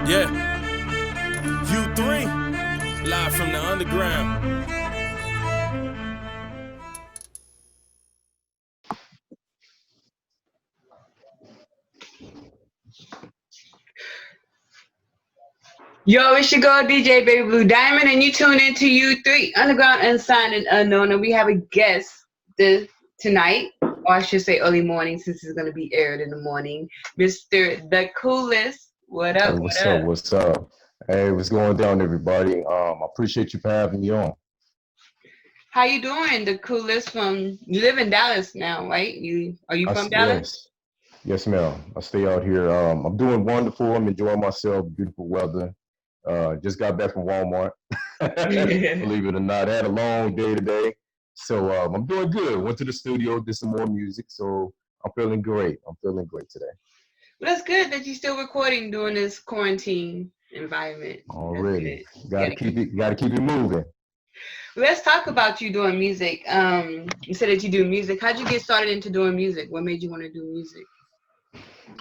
Yeah, U3, live from the underground. Yo, it's your girl DJ Baby Blue Diamond, and you tune into U3 Underground Unsigned and Unknown, and we have a guest tonight, or I should say early morning, since it's gonna be aired in the morning, Mr. The Coolest. What Hey, up? what's What up? up? What's up? Hey, what's going down, everybody? I appreciate you for having me on. How you doing? The Coolest from you live in Dallas now, right? Are you from Dallas? Yes, yes, ma'am. I stay out here. I'm doing wonderful. I'm enjoying myself. Beautiful weather. Just got back from Walmart. Believe it or not, I had a long day today, so I'm doing good. Went to the studio, did some more music, so I'm feeling great. I'm feeling great today. Well, that's good that you're still recording during this quarantine environment. That's Already, good. got to keep it moving. Let's talk about you doing music. You said that you do music. How'd you get started into doing music? What made you want to do music?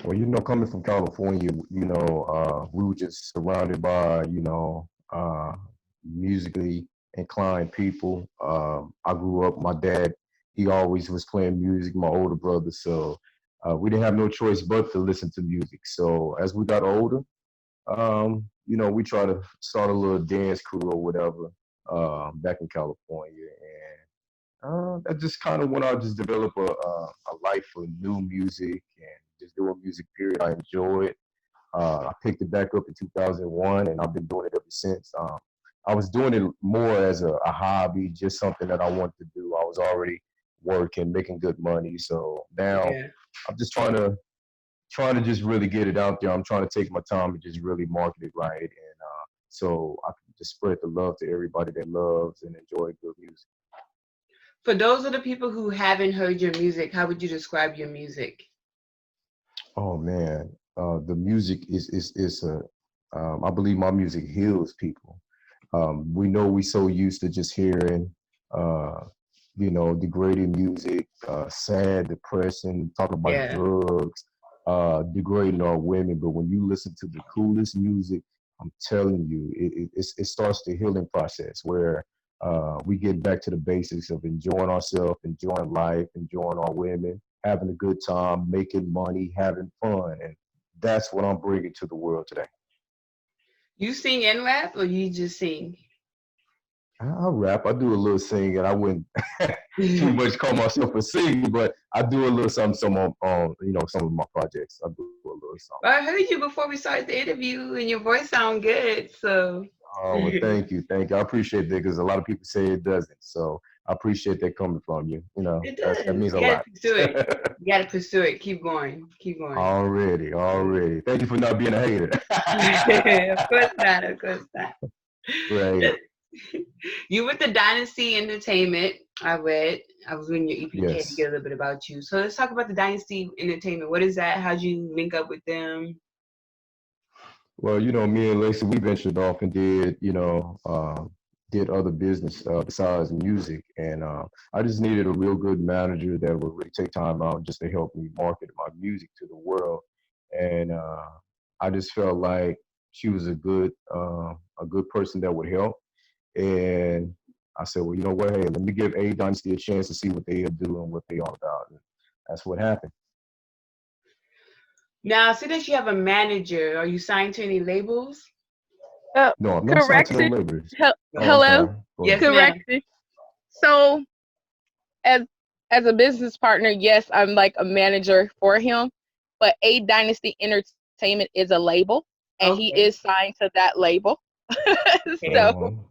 Well, coming from California, we were just surrounded by, musically inclined people. I grew up, my dad, he always was playing music, my older brother. So we didn't have no choice but to listen to music. So as we got older, we try to start a little dance crew or whatever back in California. That just kind of when I just developed a life for new music and just doing music, period. I enjoy it. I picked it back up in 2001 and I've been doing it ever since. I was doing it more as a hobby, just something that I wanted to do. I was already working, making good money. So now Yeah. I'm just trying to just really get it out there. I'm trying to take my time and just really market it right. And so I can just spread the love to everybody that loves and enjoy good music. For those of the people who haven't heard your music, how would you describe your music? Oh man, the music is a. I believe my music heals people. We know we so used to just hearing, uh, degrading music, sad, depressing, talking about Yeah. drugs, degrading our women. But when you listen to the coolest music, I'm telling you, it starts the healing process where we get back to the basics of enjoying ourselves, enjoying life, enjoying our women, having a good time, making money, having fun, and that's what I'm bringing to the world today. You sing and rap, or you just sing? I rap. I do a little singing. I wouldn't too much call myself a singer, but I do a little something, some on some of my projects. I do a little something. Well, I heard you before we started the interview, and your voice sound good. So Oh well, it thank you. I appreciate that because a lot of people say it doesn't. So I appreciate that coming from you. That does. means You a gotta lot. pursue it. You gotta pursue it. Keep going. Keep going. Already. Thank you for not being a hater. Of course not. Of course not. Right. You with the Dynasty Entertainment. I read. I was reading your EPK to Yes. get a little bit about you. So let's talk about the Dynasty Entertainment. What is that? How'd you link up with them? Well, me and Lacey, we ventured off and did other business besides music. And I just needed a real good manager that would really take time out just to help me market my music to the world. And I just felt like she was a good person that would help. And I said, well, you know what? Hey, let me give A Dynasty a chance to see what they are doing, what they all about. And that's what happened. Now, since that you have a manager, are you signed to any labels? Uh, No, I'm not signed to no Correction. labels. Oh, I'm Hello. sorry. Go Yes, ahead. ma'am. Correction. So, as as a business partner, yes, I'm like a manager for him. But A Dynasty Entertainment is a label, and he is Okay. signed to that label. So Okay. Um,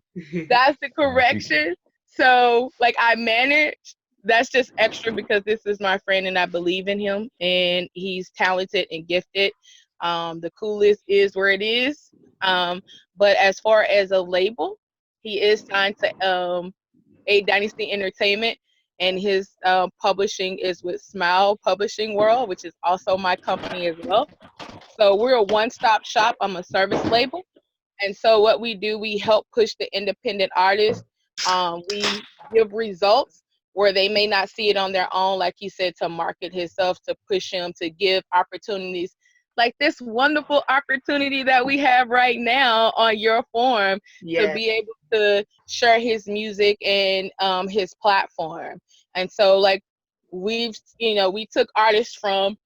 that's the she, correction. So, like, I manage. That's just extra because this is my friend and I believe in him and he's talented and gifted. The coolest is where it is. But as far as a label, he is signed to A Dynasty Entertainment, and his publishing is with Smile Publishing World, which is also my company as well. So we're a one-stop shop. I'm a service label, and so what we do, we help push the independent artists. We give results where they may not see it on their own, like you said, to market himself, to push him, to give opportunities like this wonderful opportunity that we have right now on your forum to Yes. be able to share his music and his platform. And so like we took artists from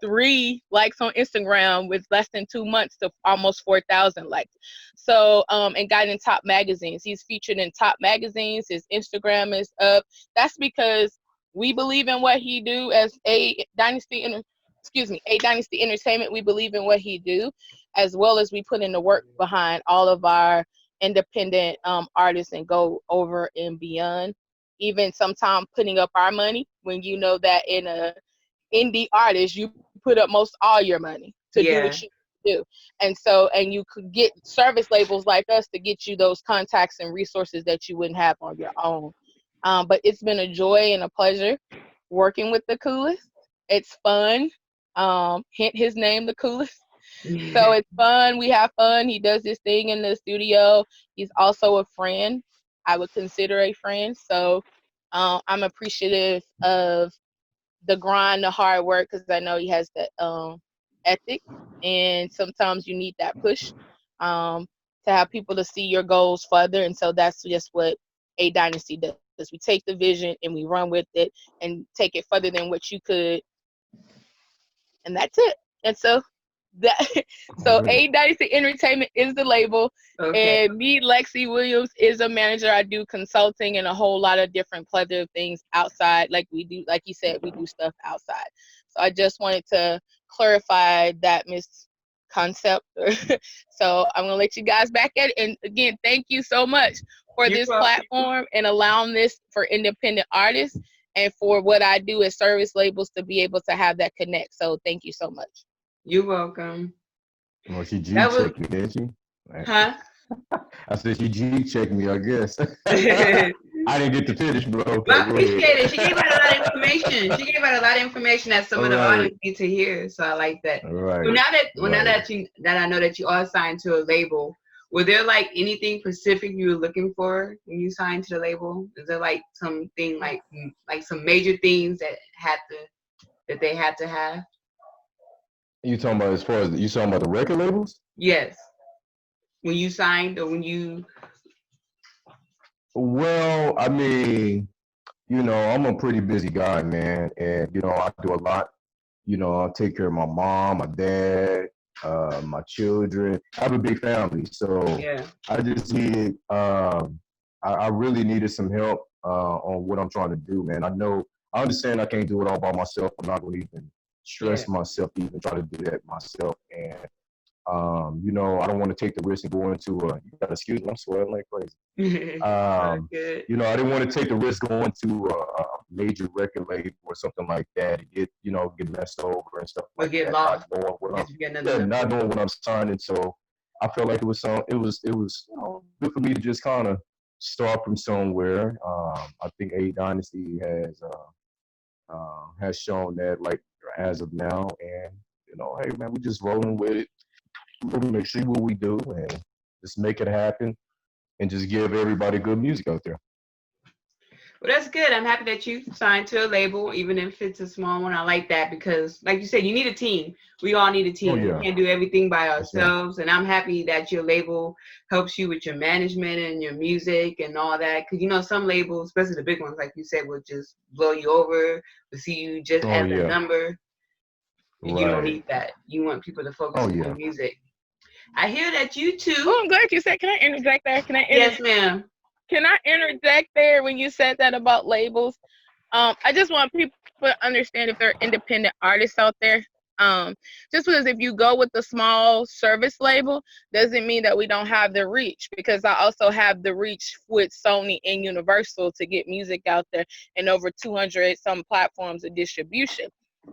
3 likes on Instagram with less than 2 months to almost 4,000 likes. So, and got in top magazines. He's featured in top magazines. His Instagram is up. That's because we believe in what he do as a Dynasty Entertainment. We believe in what he do, as well as we put in the work behind all of our independent artists and go over and beyond. Even sometimes putting up our money when you know that in a indie artist, you put up most all your money to do Yeah. what you do. And you could get service labels like us to get you those contacts and resources that you wouldn't have on your own. But it's been a joy and a pleasure working with the Cooolest. It's fun. Hint his name, the Cooolest. So it's fun. We have fun. He does this thing in the studio. He's also a friend. I would consider a friend. So I'm appreciative of the grind, the hard work, because I know he has that ethic, and sometimes you need that push to have people to see your goals further. And so that's just what A Dynasty does. We take the vision and we run with it and take it further than what you could, and that's it. And so that so A Dynasty Entertainment is the label, Okay. and me, Lexi Williams, is a manager. I do consulting and a whole lot of different plethora of things outside. Like we do, like you said, we do stuff outside. So I just wanted to clarify that misconcept. So I'm gonna let you guys back at it. And again, thank you so much for You're this welcome. platform and allowing this for independent artists and for what I do as service labels to be able to have that connect. So thank you so much. You're welcome. Well, she G That was, checked me, didn't she? Right. huh? I said she G checked me, I guess. I I didn't get to finish, bro. Okay, go appreciate ahead. it. She gave out a lot of information. She gave out a lot of information that some All of the right. audience need to hear. So I like that. All So right. now Right. that I know that you are signed to a label, were there like anything specific you were looking for when you signed to the label? Is there like something like some major things that they had to have? You talking about as far as you talking about the record labels? Yes. When you signed or when you Well, I mean, I'm a pretty busy guy, man, and I do a lot. I take care of my mom, my dad, my children. I have a big family, so yeah. I just needed. I really needed some help on what I'm trying to do, man. I understand I can't do it all by myself. I'm not going to even Yeah. stress myself to even try to do that myself, and I don't want to take the risk and go into you gotta excuse me, I'm sweating like crazy. Good. I didn't want to take the risk going to a major record label or something like that and get messed over and stuff Or like get that, lost. not knowing what I'm Just get another not number. knowing what I'm signing. So I felt like it was good for me to just kind of start from somewhere. I think A Dynasty has shown that like as of now, and hey man, we just rolling with it. We're gonna see what we do and just make it happen and just give everybody good music out there. Well, that's good. I'm happy that you signed to a label, even if it's a small one. I like that because, like you said, you need a team. We all need a Oh team. We yeah, can't do everything by for sure. ourselves. And I'm happy that your label helps you with your management and your music and all that. Because, some labels, especially the big ones, like you said, will just blow you over, will see you just Oh as a yeah, number. And you don't right. need that. You want people to focus Oh on yeah. your music. I hear that you Oh, too. I'm glad you said. Can I interject there? Yes, ma'am. Can I interject there when you said that about labels? I just want people to understand if they're independent artists out there. Just because if you go with the small service label doesn't mean that we don't have the reach, because I also have the reach with Sony and Universal to get music out there and over 200 some platforms of distribution.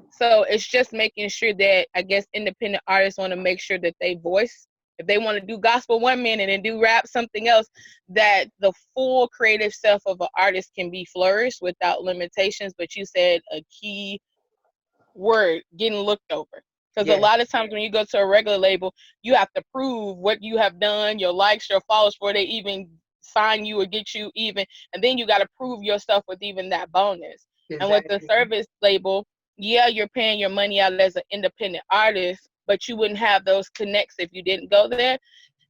So it's just making sure that I guess independent artists want to make sure that they voice, if they want to do gospel one minute and do rap something else, that the full creative self of an artist can be flourished without limitations. But you said a key word, getting looked over. Because a Yes. lot of times when you go to a regular label, you have to prove what you have done, your likes, your follows, before they even sign you or get you even. And then you got to prove yourself with even that bonus. And with the Exactly. service label, yeah, you're paying your money out as an independent artist, but you wouldn't have those connects if you didn't go there.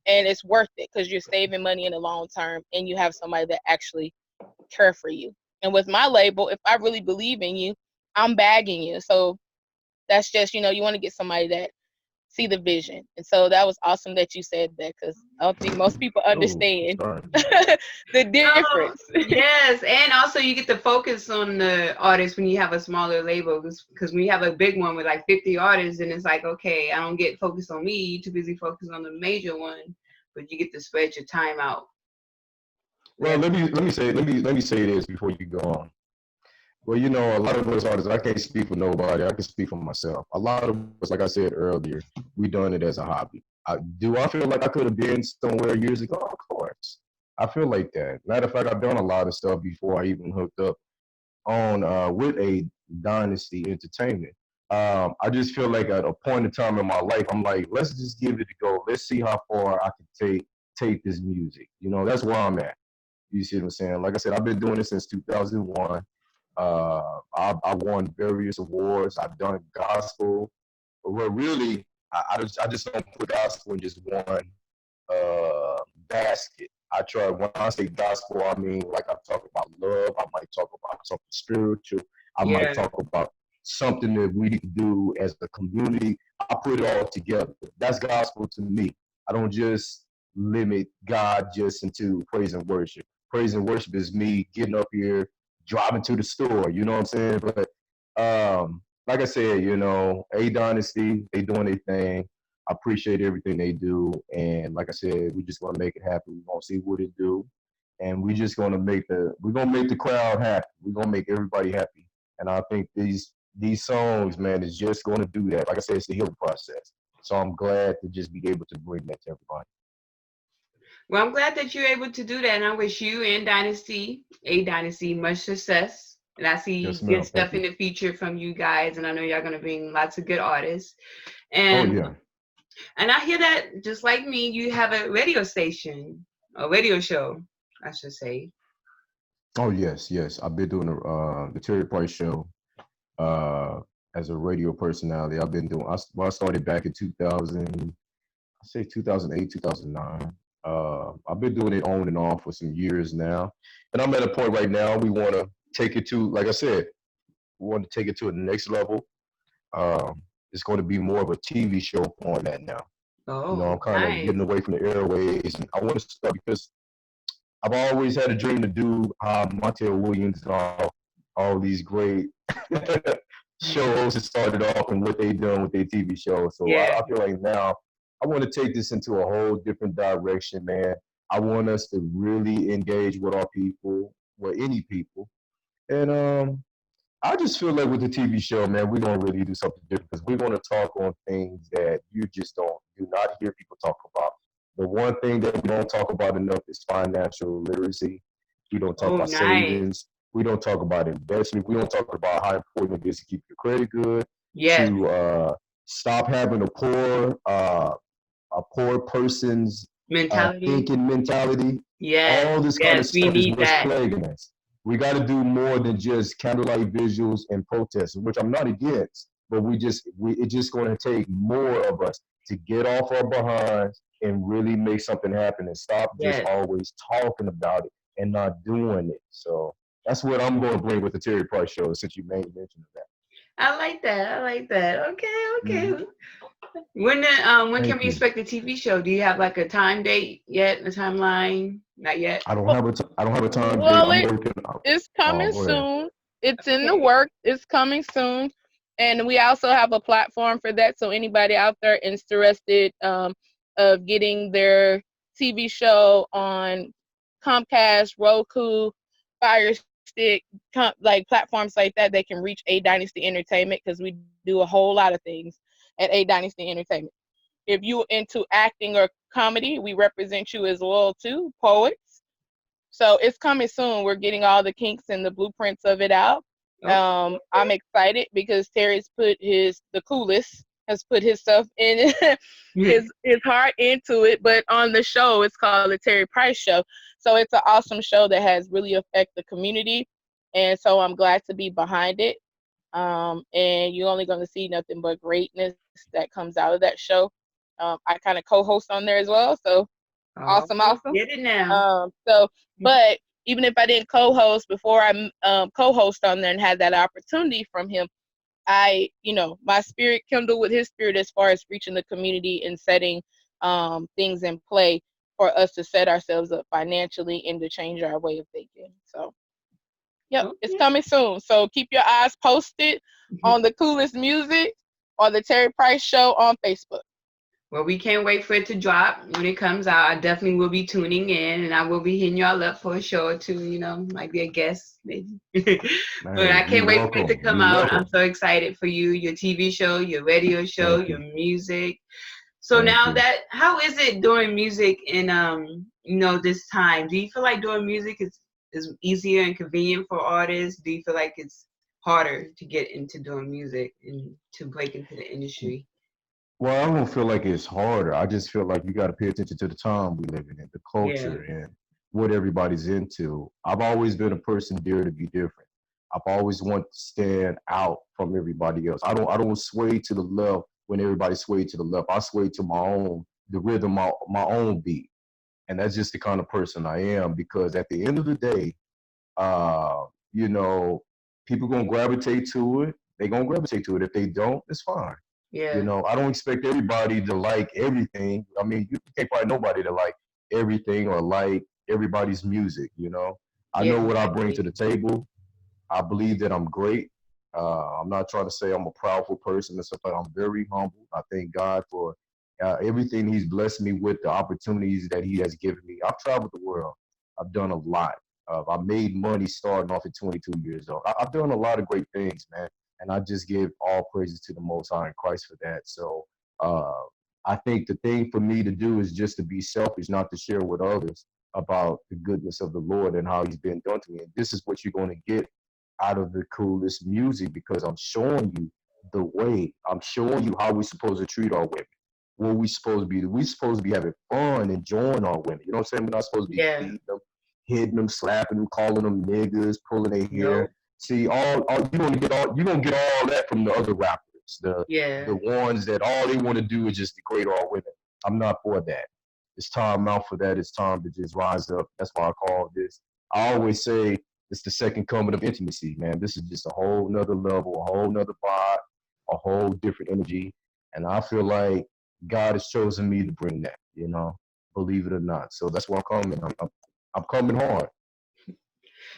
And it's worth it because you're saving money in the long term and you have somebody that actually care for you. And with my label, if I really believe in you, I'm bagging you. So that's just, you know, you want to get somebody that see the vision. And so that was awesome that you said that because I don't think most people Oh, understand sorry. the Oh, difference. yes, and also you get to focus on the artists when you have a smaller label because when you have a big one with like 50 artists, and it's like, okay, I don't get focused on me. You're too busy focused on the major one, but you get to spread your time out. Well, Yeah. let me say this before you go on. Well, you know, a lot of us artists, I can't speak for nobody. I can speak for myself. A lot of us, like I said earlier, we done it as a hobby. Do I feel like I could have been somewhere years ago? Of course. I feel like that. Matter of fact, I've done a lot of stuff before I even hooked up on with a Dynasty Entertainment. I just feel like at a point in time in my life, I'm like, let's just give it a go. Let's see how far I can take this music. You know, that's where I'm at. You see what I'm saying? Like I said, I've been doing it since 2001. I've won various awards. I've done gospel. But what really, I just don't put gospel in just one uh, basket. I try, when I say gospel, I mean like I talk about love. I might talk about something spiritual. I might Yeah. talk about something that we need to do as a community. I put it all together. That's gospel to me. I don't just limit God just into praise and worship. Praise and worship is me getting up here, driving to the store. You know what I'm saying? But like I said, you know, A Dynasty, they doing their thing. I appreciate everything they do, and like I said, we just want to make it happen. We're gonna see what it do, and we're gonna make the crowd happy. We're gonna make everybody happy, and I think these songs, man, is just gonna do that. Like I said, it's the healing process. So I'm glad to just be able to bring that to everybody. Well, I'm glad that you're able to do that, and I wish you and A Dynasty, much success. And I see Yes, good ma'am. Thank stuff in you. the future from you guys, and I know y'all gonna bring lots of good artists. Oh And yeah. and I hear that just like me, you have a radio station, a radio show, I should say. Oh yes, yes. I've been doing the Terry Price show uh, as a radio personality. I've been doing. I started back in 2000. I say 2008, 2009. I've been doing it on and off for some years now, and I'm at a point right now. We want to take it to, like I said, we want to take it to the next level. It's going to be more of a TV show on that now. You know, Oh, I'm kind of nice. getting away from the airways, and I want to start because I've always had a dream to do Montel Williams and all these great shows that started off and what they done with their TV show. So Yeah. I feel like now I want to take this into a whole different direction, man. I want us to really engage with our people, with any people, and I just feel like with the TV show, man, we're gonna really do something different because we're gonna talk on things that you just do not hear people talk about. The one thing that we don't talk about enough is financial literacy. We don't talk Oh, about nice. savings. We don't talk about investment. We don't talk about how important it is to keep your credit good, Yes. to stop having a poor person's Mentality. thinking mentality. Yes. All this kind of Yes. We stuff is need what's that. plaguing us. We got to do more than just candlelight visuals and protests, which I'm not against, but it's just going to take more of us to get off our behinds and really make something happen and stop just Yes. always talking about it and not doing it. So that's what I'm going to bring with the Terry Price show, since you made mention of that. I like that. I like that. Okay. Hmm. Okay. When can Thank we you. expect the TV show? Do you have like a time date yet? A timeline? Not yet. I don't have a time date. Well, I'm working. it's Oh, coming go ahead. soon. It's in the Okay. work. It's coming soon. And we also have a platform for that. So anybody out there interested of getting their TV show on Comcast, Roku, Fire Stick, like platforms like that, they can reach A Dynasty Entertainment because we do a whole lot of things at A Dynasty Entertainment. If you into acting or comedy, we represent you as well too, poets. So it's coming soon. We're getting all the kinks and the blueprints of it out. Okay. I'm excited because Terry's put the Cooolest has put his stuff in his heart into it. But on the show, it's called the Terry Price Show. So it's an awesome show that has really affected the community, and so I'm glad to be behind it. And you're only going to see nothing but greatness that comes out of that show. I kind of co-host on there as well, so Oh, awesome. get it now. But even if I didn't co-host before I co-host on there and had that opportunity from him, my spirit kindled with his spirit as far as reaching the community and setting things in play for us to set ourselves up financially and to change our way of thinking. So, yep, it's Okay. coming soon. So keep your eyes posted on the Cooolest Music or the Terry Price Show on Facebook. Well, we can't wait for it to drop. When it comes out, I definitely will be tuning in, and I will be hitting y'all up for a show or two. Might be a guest, maybe. But Hey, I you're can't wait for it to welcome. come You're out. I'm welcome. so excited for you, your TV show, your radio show, Thank your you. music. So Thank now you. how is it doing music in this time? Do you feel like doing music is easier and convenient for artists? Do you feel like it's harder to get into doing music and to break into the industry? Well, I don't feel like it's harder. I just feel like you got to pay attention to the time we live in, the Yeah. culture, and what everybody's into. I've always been a person there to be different. I've always wanted to stand out from everybody else. I don't sway to the left when everybody sway to the left. I sway to the rhythm, my own beat, and that's just the kind of person I am. Because at the end of the day, uh, you know, people gonna gravitate to it. They gonna gravitate to it. If they don't, it's fine. Yeah. I don't expect everybody to like everything. I mean, you can't find nobody to like everything or like everybody's music. I Yeah, know what I bring to exactly. the table. I believe that I'm great. I'm not trying to say I'm a proudful person and stuff like that. I'm very humble. I thank God for everything He's blessed me with, the opportunities that He has given me. I've traveled the world. I've done a lot. I made money starting off at 22 years old. I've done a lot of great things, man. And I just give all praises to the Most High in Christ for that. So uh, I think the thing for me to do is just to be selfish, not to share with others about the goodness of the Lord and how He's been done to me. And this is what you're going to get out of the Cooolest music because I'm showing you the way. I'm showing you how we're supposed to treat our women. What we supposed to be. We supposed to be having fun, enjoying our women. You know what I'm saying? We're not supposed to be Yeah. beating them, hitting them, slapping them, calling them niggas, pulling their hair. Nope. See, all you're gonna get all that from the other rappers, the Yeah. ones that all they want to do is just degrade our women. I'm not for that. It's time out for that. It's time to just rise up. That's why I call this. I always say it's the second coming of intimacy, man. This is just a whole nother level, a whole nother vibe, a whole different energy. And I feel like God has chosen me to bring that, believe it or not. So that's why I'm coming. I'm coming hard.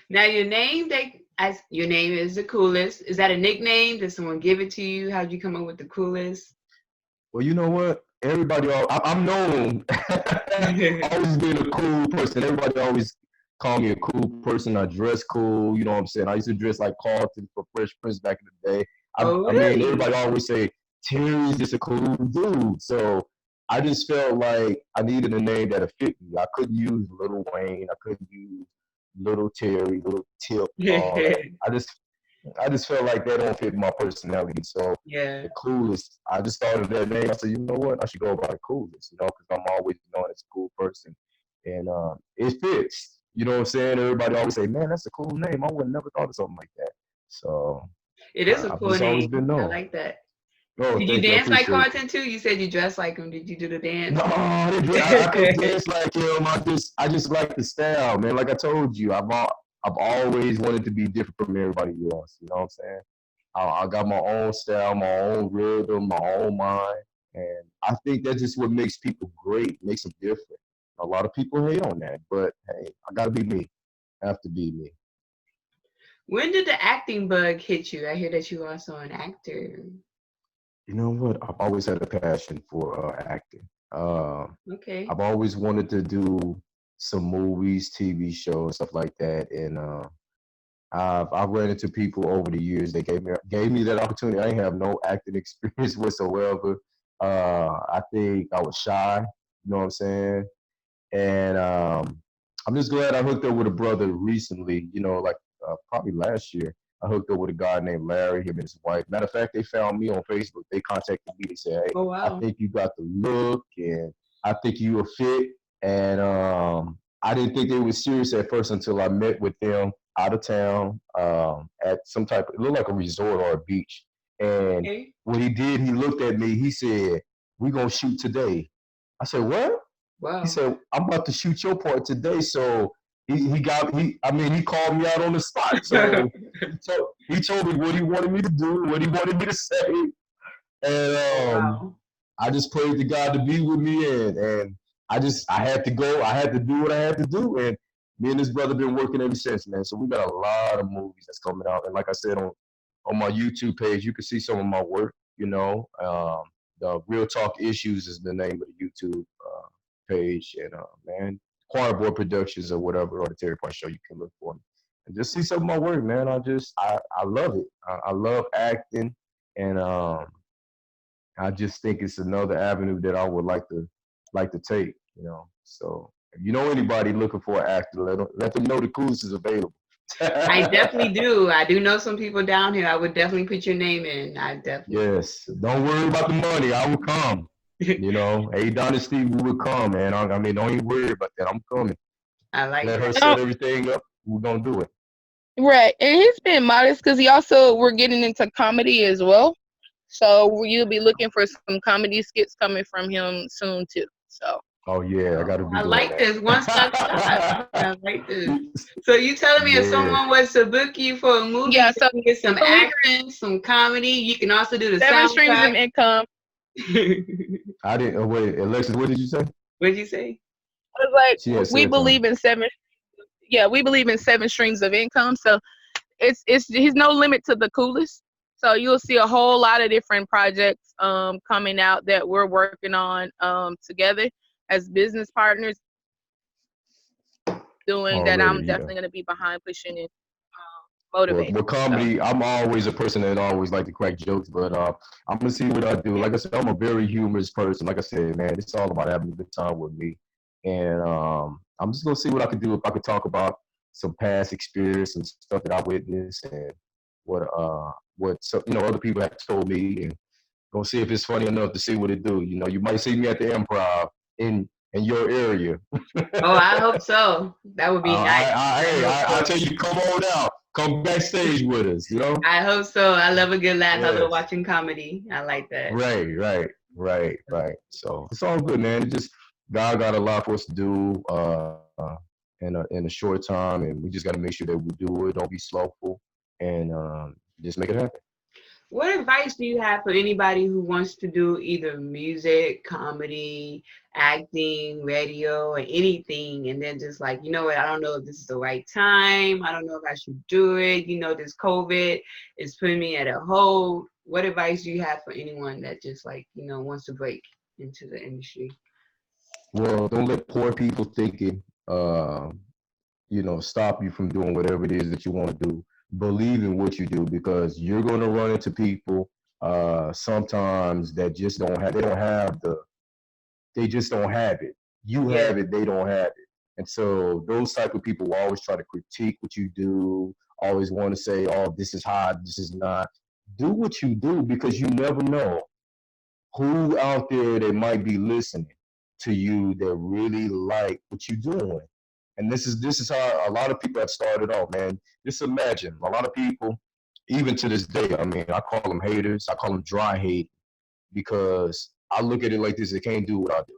Now your name is the Coolest. Is that a nickname? Did someone give it to you? How'd you come up with the Coolest? Well, you know what? I'm known always being a cool person. Everybody always call me a cool person. I dress cool. You know what I'm saying? I used to dress like Carlton for Fresh Prince back in the day. Oh, I mean, really? everybody always say Terry's just a cool dude. So I just felt like I needed a name that would fit me. I couldn't use Little Wayne. I couldn't use Little Terry, Little Tip, all that. I just felt like that don't fit my personality. So Yeah. the Coolest, I just thought of that name. I said, you know what? I should go by the Coolest, because I'm always known as a cool person. And it fits. You know what I'm saying? Everybody always say, man, that's a cool name. I would have never thought of something like that. So It is a I've cool just always been name. I known. like that. Oh, Did you thank you. I dance like appreciate Carlton too? You said you dressed like him. Did you do the No, dance? I couldn't dance like him. I just like the style, man. Like I told you, I've always wanted to be different from everybody else. You know what I'm saying? I got my own style, my own rhythm, my own mind, and I think that's just what makes people great, makes them different. A lot of people hate on that, but hey, I gotta be me. I have to be me. When did the acting bug hit you? I hear that you are also an actor. You know what? I've always had a passion for acting. Okay. I've always wanted to do some movies, TV shows, stuff like that, and I've ran into people over the years that gave me that opportunity. I didn't have no acting experience whatsoever. I think I was shy. You know what I'm saying? And I'm just glad I hooked up with a brother recently. Like probably last year. I hooked up with a guy named Larry, him and his wife. Matter of fact, they found me on Facebook. They contacted me. They said, "Hey, Oh, I wow. think you got the look, and I think you a fit." And I didn't think they were serious at first until I met with them. out of town at some type of, it looked like a resort or a beach. And Okay. what he did, he looked at me, he said, "We gonna shoot today." I said, "What?" He Wow. said, "I'm about to shoot your part today." So he called me out on the spot. So he told me what he wanted me to do, what he wanted me to say. And Wow. I just prayed to God to be with me, and I had to go. I had to do what I had to do, and me and this brother been working ever since, man. So we got a lot of movies that's coming out, and like I said on my YouTube page, you can see some of my work. The Real Talk Issues is the name of the YouTube page, and man, Choirboy Productions or whatever, or the Terry Point Show, you can look for me and just see some of my work, man. I love it. I love acting, and I just think it's another avenue that I would like to take, you know. So if you know anybody looking for an actor, let them know the Cooolest is available. I definitely do. I do know some people down here. I would definitely put your name in. I definitely. Yes, don't worry about the money. I will come. You know, A Dynasty, we will come, man. I mean, don't even worry about that. I'm coming. I like Let her that. set everything up. We're gonna do it. Right, and he's been modest because we're getting into comedy as well. So you'll be looking for some comedy skits coming from him soon too. So Oh yeah, I got to Oh, be I doing like this. One stop shop. that. I like this. So you telling me if Yeah, someone was to book you for a movie, yeah, you so can get some we acting, some comedy. You can also do the 7 streams of soundtrack. income. I didn't. Oh, wait, Alexis, what did you say? What'd you say? It's like She had we said something. believe in seven. Yeah, we believe in 7 streams of income. So it's he's no limit to the Coolest. So you'll see a whole lot of different projects coming out that we're working on together as business partners doing that. Already, I'm yeah. definitely gonna be behind pushing and Well, motivating. with So comedy, I'm always a person that always like to crack jokes, but I'm gonna see what I do. Like I said, I'm a very humorous person. Like I said, man, it's all about having a good time with me, and I'm just gonna see what I can do if I could talk about some past experience and stuff that I witnessed and what other people have told me, and gonna see if it's funny enough to see what it do. You know, you might see me at the Improv in your area. Oh, I hope so. That would be nice. I hope I so. tell you, come on out, come backstage with us. You know. I hope so. I love a good laugh. I love Yes. watching comedy. I like that. Right. So it's all good, man. It just God got a lot for us to do in a short time, and we just got to make sure that we do it. Don't be slothful, and just make it happen. What advice do you have for anybody who wants to do either music, comedy, acting, radio, or anything, and then just like, you know what, I don't know if this is the right time. I don't know if I should do it. You know, this COVID is putting me at a hold. What advice do you have for anyone that just like, wants to break into the industry? Well, don't let poor people thinking, stop you from doing whatever it is that you want to do. Believe in what you do because you're going to run into people sometimes that just they just don't have it. You Yeah. have it, they don't have it. And so those type of people will always try to critique what you do, always want to say, oh, this is hot, this is not. Do what you do because you never know who out there that might be listening to you that really like what you're doing. And this is how a lot of people have started off, man. Just imagine a lot of people, even to this day. I mean, I call them haters. I call them dry hate because I look at it like this: they can't do what I do.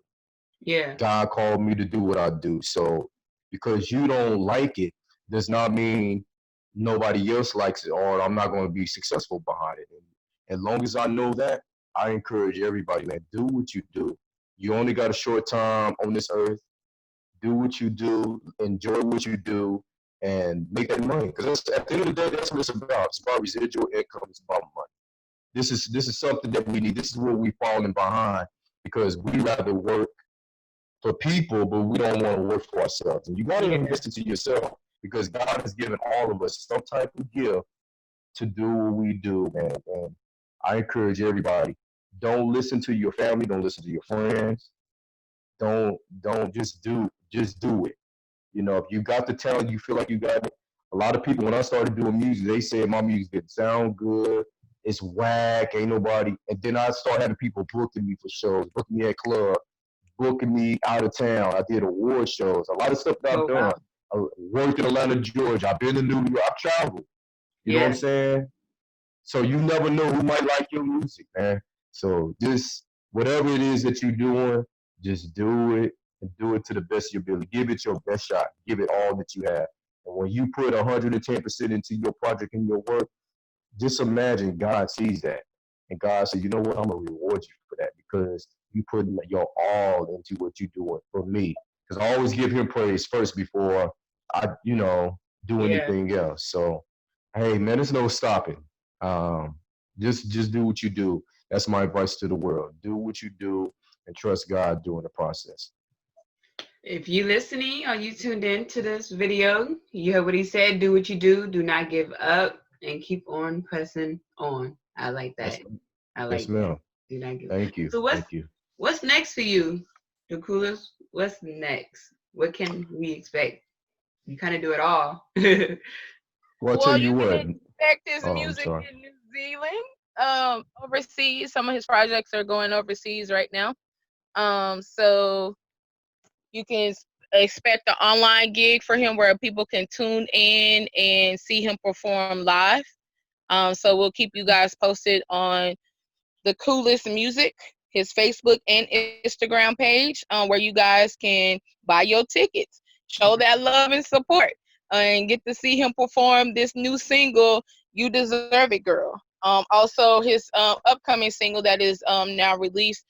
Yeah. God called me to do what I do. So because you don't like it does not mean nobody else likes it or I'm not going to be successful behind it. And as long as I know that, I encourage everybody, man, do what you do. You only got a short time on this earth. Do what you do, enjoy what you do, and make that money. Because at the end of the day, that's what it's about. It's about residual income. It's about money. This is something that we need. This is where we're falling behind because we rather work for people, but we don't want to work for ourselves. And you got to Yeah. invest into yourself because God has given all of us some type of gift to do what we do, man. And I encourage everybody: don't listen to your family, don't listen to your friends, don't just do it. You know, if you got the talent, you feel like you got it. A lot of people, when I started doing music, they said my music didn't sound good. It's whack, ain't nobody. And then I started having people booking me for shows, booking me at clubs, booking me out of town. I did award shows, a lot of stuff that I've Oh done. wow. worked in Atlanta, Georgia. I've been to New York. I've traveled. You know what I'm Yeah. saying? So you never know who might like your music, man. So just whatever it is that you're doing, just do it and do it to the best of your ability. Give it your best shot. Give it all that you have. And when you put 110% into your project and your work, just imagine God sees that. And God said, you know what? I'm going to reward you for that because you put your all into what you're doing for me. Because I always give him praise first before I, do Yeah. anything else. So, hey, man, there's no stopping. Um, just do what you do. That's my advice to the world. Do what you do and trust God during the process. If you listening or you tuned in to this video, you heard what he said. Do what you do. Do not give up and keep on pressing on. I like Yes, that. I yes, like that. ma'am. Do not give up. Thank you. So Thank you. what's next for you, the coolest? What's next? What can we expect? You kind of do it all. Well, I'll tell Well, you you can what. expect his Oh, I'm music sorry. in New Zealand, overseas. Some of his projects are going overseas right now. So you can expect an online gig for him where people can tune in and see him perform live. So we'll keep you guys posted on the Coolest Music, his Facebook and Instagram page, where you guys can buy your tickets, show that love and support, and get to see him perform this new single, "You Deserve It, Girl." Also, his upcoming single that is now released.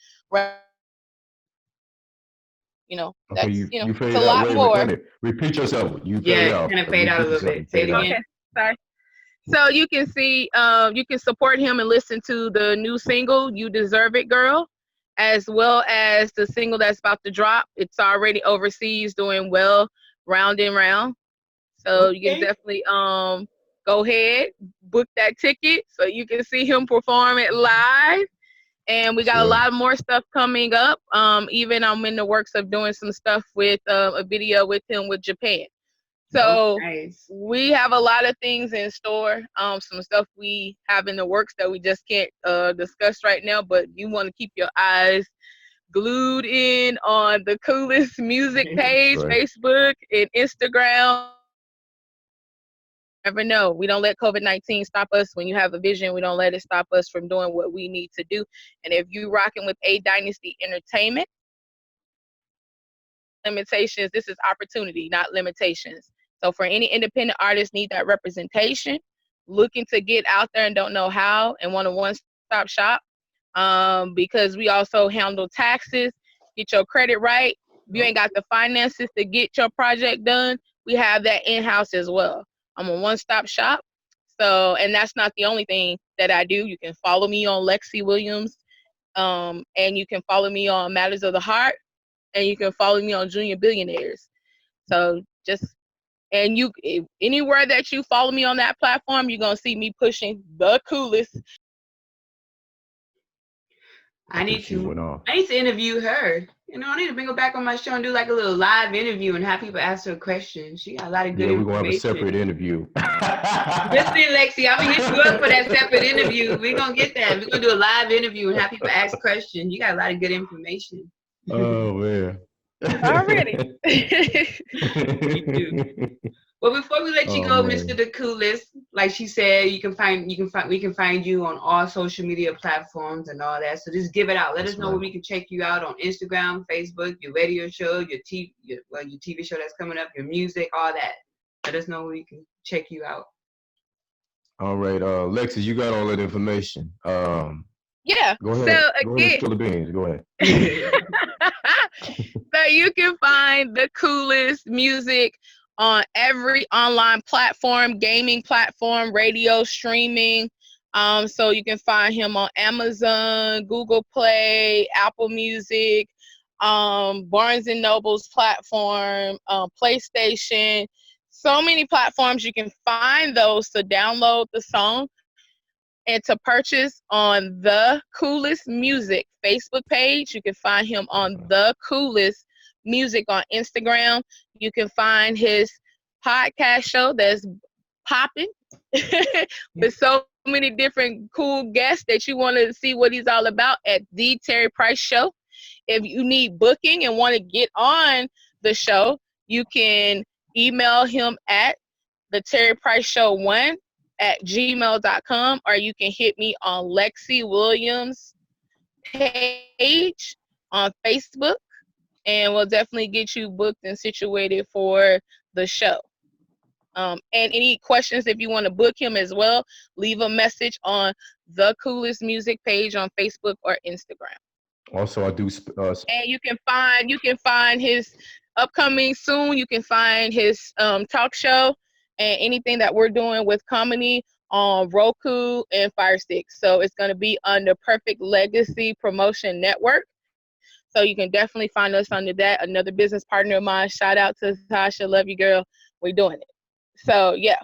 Okay, That's you it's a fade out. lot Wait, wait, wait a more. minute. Repeat yourself. You Yeah, fade you out. kind of fade out a Repeat little yourself. You bit. Say it fade out. again. Okay, sorry. So you can see, you can support him and listen to the new single, "You Deserve It, Girl," as well as the single that's about to drop. It's already overseas doing well, round and round. So you can Okay. definitely go ahead, book that ticket so you can see him perform it live. And we Yes, got a ma'am. lot more stuff coming up. Even I'm in the works of doing some stuff with a video with him with Japan. Oh, So nice. we have a lot of things in store. Some stuff we have in the works that we just can't discuss right now, but you want to keep your eyes glued in on the Coolest Music That's page, right. Facebook and Instagram. Never know. We don't let COVID-19 stop us. When you have a vision, we don't let it stop us from doing what we need to do. And if you rocking with A Dynasty Entertainment, limitations, this is opportunity, not limitations. So for any independent artists need that representation, looking to get out there and don't know how and want a one-stop shop, because we also handle taxes, get your credit right. If you ain't got the finances to get your project done, we have that in-house as well. I'm a one-stop shop. So, and that's not the only thing that I do. You can follow me on Lexi Williams, and you can follow me on Matters of the Heart, and you can follow me on Junior Billionaires. So just, and you, anywhere that you follow me on that platform, you're gonna see me pushing the coolest. I Okay, need she to went off. I need to interview her. I need to bring her back on my show and do like a little live interview and have people ask her questions. She got a lot of good Yeah, we're gonna have a separate information. interview. Listen, Lexi, I'm gonna hit you up for that separate interview. We're gonna get that. We're gonna do a live interview and have people ask questions. You got a lot of good information. Oh man. Already. You do. Well, before we let you Oh go, Mr. man. The Coolest, like she said, we can find you on all social media platforms and all that. So just give it out. Let us Yes, know where ma'am. we can check you out on Instagram, Facebook, your radio show, your TV show that's coming up, your music, all that. Let us know where we can check you out. All right, Lexus, you got all that information. Yeah. Go So ahead. Go ahead and again, spill the beans. Go ahead. so you can find the Coolest Music on every online platform, gaming platform, radio, streaming. So you can find him on Amazon, Google Play, Apple Music, Barnes and Noble's platform, PlayStation. So many platforms you can find those to download the song and to purchase on the Coolest Music Facebook page. You can find him on the Coolest Music on Instagram. You can find his podcast show that's popping with so many different cool guests that you want to see what he's all about at The Terry Price Show. If you need booking and want to get on the show, you can email him at the Terry Price Show 1@gmail.com, or you can hit me on Lexi Williams page on Facebook, and we'll definitely get you booked and situated for the show. And any questions, if you want to book him as well, leave a message on the Cooolest Music page on Facebook or Instagram. Also, I do. And you can find his upcoming soon. You can find his talk show and anything that we're doing with comedy on Roku and Fire Stick. So it's going to be on the Perfect Legacy Promotion Network. So you can definitely find us under that. Another business partner of mine. Shout out to Tasha. Love you, girl. We're doing it. So yeah.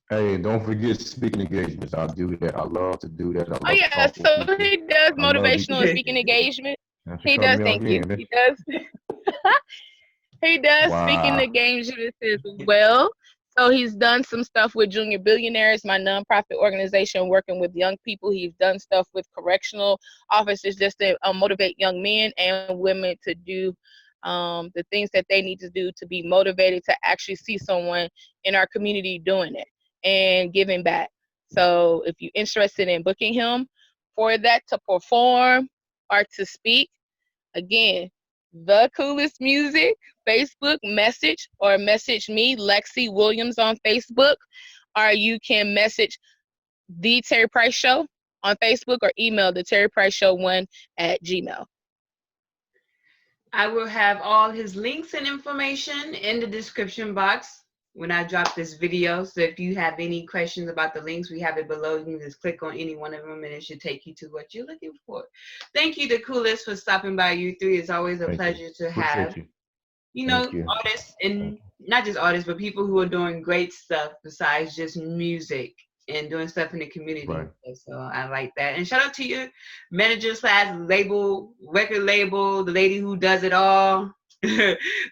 Hey, don't forget speaking engagements. I do that. I love to do that. I love Oh yeah. talking So with people. he does I love motivational and it. speaking engagement. Thanks for He coming does. on Thank you. here. He does. He does speaking Wow. engagements as well. So he's done some stuff with Junior Billionaires, my nonprofit organization working with young people. He's done stuff with correctional officers just to motivate young men and women to do the things that they need to do to be motivated to actually see someone in our community doing it and giving back. So if you're interested in booking him for that to perform or to speak, again, the Cooolest Music Facebook message, or message me, Lexi Williams, on Facebook, or you can message the Terry Price Show on Facebook, or email the Terry Price Show 1@gmail. I will have all his links and information in the description box when I drop this video. So if you have any questions about the links, we have it below. You can just click on any one of them and it should take you to what you're looking for. Thank you to Cooolest for stopping by U3. It's always a pleasure to have, artists, and not just artists, but people who are doing great stuff besides just music and doing stuff in the community. Right. So I like that. And shout out to your manager / label, record label, the lady who does it all,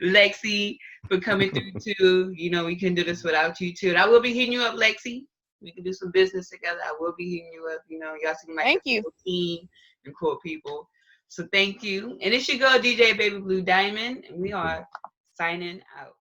Lexi, for coming through too. We couldn't do this without you too. And I will be hitting you up, Lexi. We can do some business together. I will be hitting you up. Y'all seem like a cool team and cool people. So thank you. And it's your girl, DJ Baby Blue Diamond, and we are signing out.